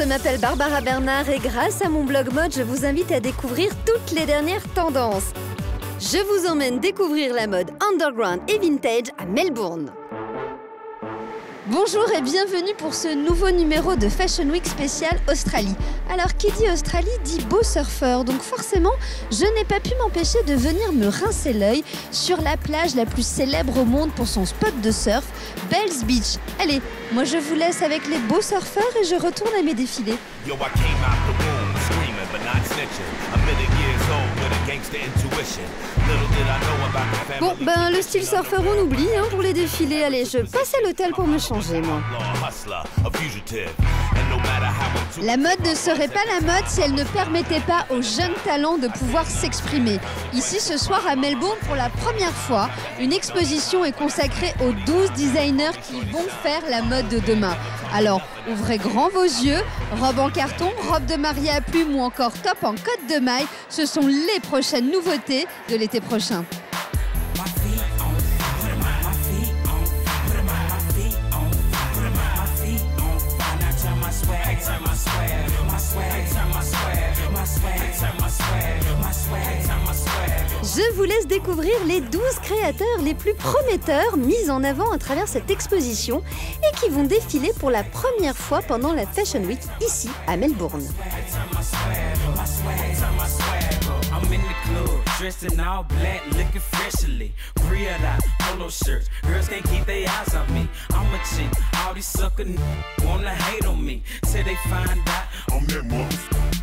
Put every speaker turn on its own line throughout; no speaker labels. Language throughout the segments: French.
m'appelle Barbara Bernard et grâce à mon blog mode, je vous invite à découvrir toutes les dernières tendances. Je vous emmène découvrir la mode underground et vintage à Melbourne. Bonjour et bienvenue pour ce nouveau numéro de Fashion Week spécial Australie. Alors qui dit Australie dit beau surfeur, donc forcément je n'ai pas pu m'empêcher de venir me rincer l'œil sur la plage la plus célèbre au monde pour son spot de surf, Bells Beach. Allez, moi je vous laisse avec les beaux surfeurs et je retourne à mes défilés. Bon, ben le style surfeur on oublie pour les défilés. Allez, je passe à l'hôtel pour me changer moi. La mode ne serait pas la mode si elle ne permettait pas aux jeunes talents de pouvoir s'exprimer. Ici ce soir à Melbourne, pour la première fois, une exposition est consacrée aux 12 designers qui vont faire la mode de demain. Alors, ouvrez grand vos yeux, robe en carton, robe de mariée à plumes ou encore top en côte de maille, ce sont les prochaines nouveautés de l'été prochain. Je vous laisse découvrir les 12 créateurs les plus prometteurs mis en avant à travers cette exposition et qui vont défiler pour la première fois pendant la Fashion Week ici à Melbourne.
Dressed in all black, looking freshly. Real out, polo shirts. Girls can't keep their eyes on me. I'm a chick. All these sucker wanna hate on me. Till they find out I'm that motherfucker.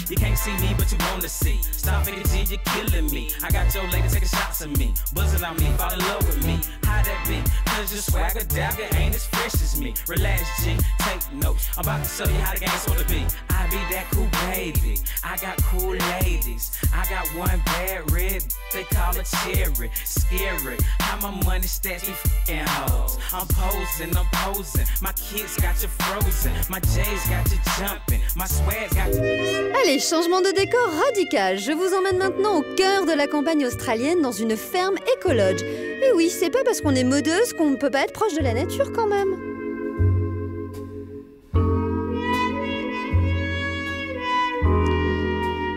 You can't see me, but you wanna see. Stop thinking, G, you're killing me. I got your lady taking shots at me, buzzing on me, fall in love with me. How that be? Cause your swagger dagger ain't as fresh as me. Relax, G, take notes. I'm about to show you how the game's supposed to be. I be that cool baby. I got cool ladies. I got one bad red, they call her cherry. Scary, how my money stacks be f***ing hoes. I'm posing. My kids got you frozen. My J's got you jumping. My swag's got you...
Allez, changement de décor radical. Je vous emmène maintenant au cœur de la campagne australienne dans une ferme écologe. Et oui, c'est pas parce qu'on est modeuse qu'on ne peut pas être proche de la nature quand même.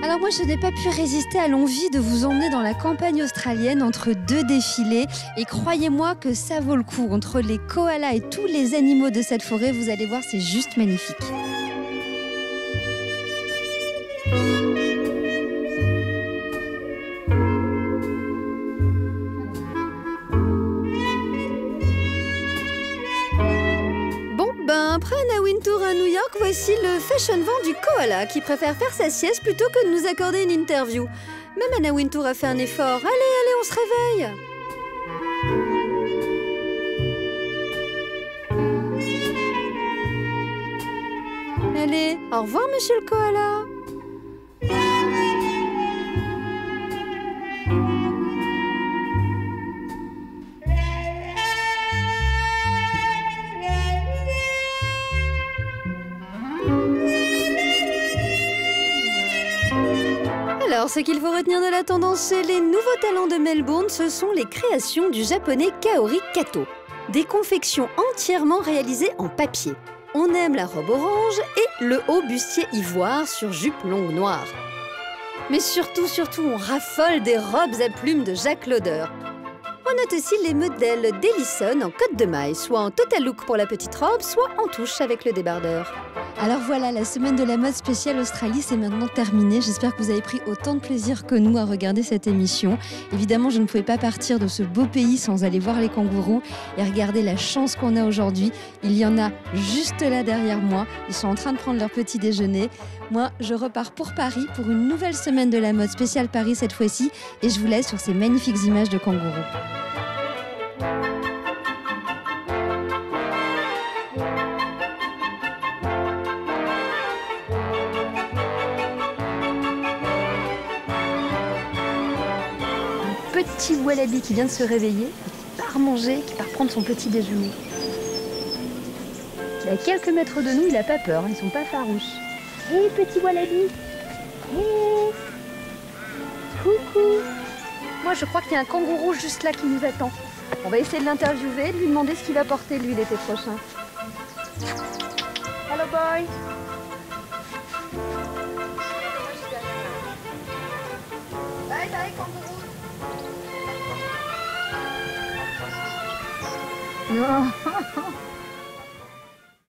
Alors moi, je n'ai pas pu résister à l'envie de vous emmener dans la campagne australienne entre deux défilés. Et croyez-moi que ça vaut le coup. Entre les koalas et tous les animaux de cette forêt, vous allez voir, c'est juste magnifique. Après un Awin Tour à New York, voici le fashion vent du koala qui préfère faire sa sieste plutôt que de nous accorder une interview. Même un Awin Tour a fait un effort. Allez, on se réveille. Allez, au revoir monsieur le koala. Alors, ce qu'il faut retenir de la tendance chez les nouveaux talents de Melbourne, ce sont les créations du japonais Kaori Kato. Des confections entièrement réalisées en papier. On aime la robe orange et le haut bustier ivoire sur jupe longue noire. Mais surtout, on raffole des robes à plumes de Jacques Lauder. On note aussi les modèles d'Ellison en côte de maille, soit en total look pour la petite robe, soit en touche avec le débardeur. Alors voilà, la semaine de la mode spéciale Australie, c'est maintenant terminé. J'espère que vous avez pris autant de plaisir que nous à regarder cette émission. Évidemment, je ne pouvais pas partir de ce beau pays sans aller voir les kangourous et regarder la chance qu'on a aujourd'hui. Il y en a juste là derrière moi. Ils sont en train de prendre leur petit déjeuner. Moi, je repars pour Paris pour une nouvelle semaine de la mode spéciale Paris cette fois-ci et je vous laisse sur ces magnifiques images de kangourous. Petit wallaby qui vient de se réveiller, qui part manger, qui part prendre son petit déjeuner. Il est à quelques mètres de nous, il n'a pas peur, ils sont pas farouches. Hé petit wallaby. Hé. Coucou. Moi je crois qu'il y a un kangourou juste là qui nous attend. On va essayer de l'interviewer, de lui demander ce qu'il va porter lui l'été prochain. Hello boy. bye kangourou. Non.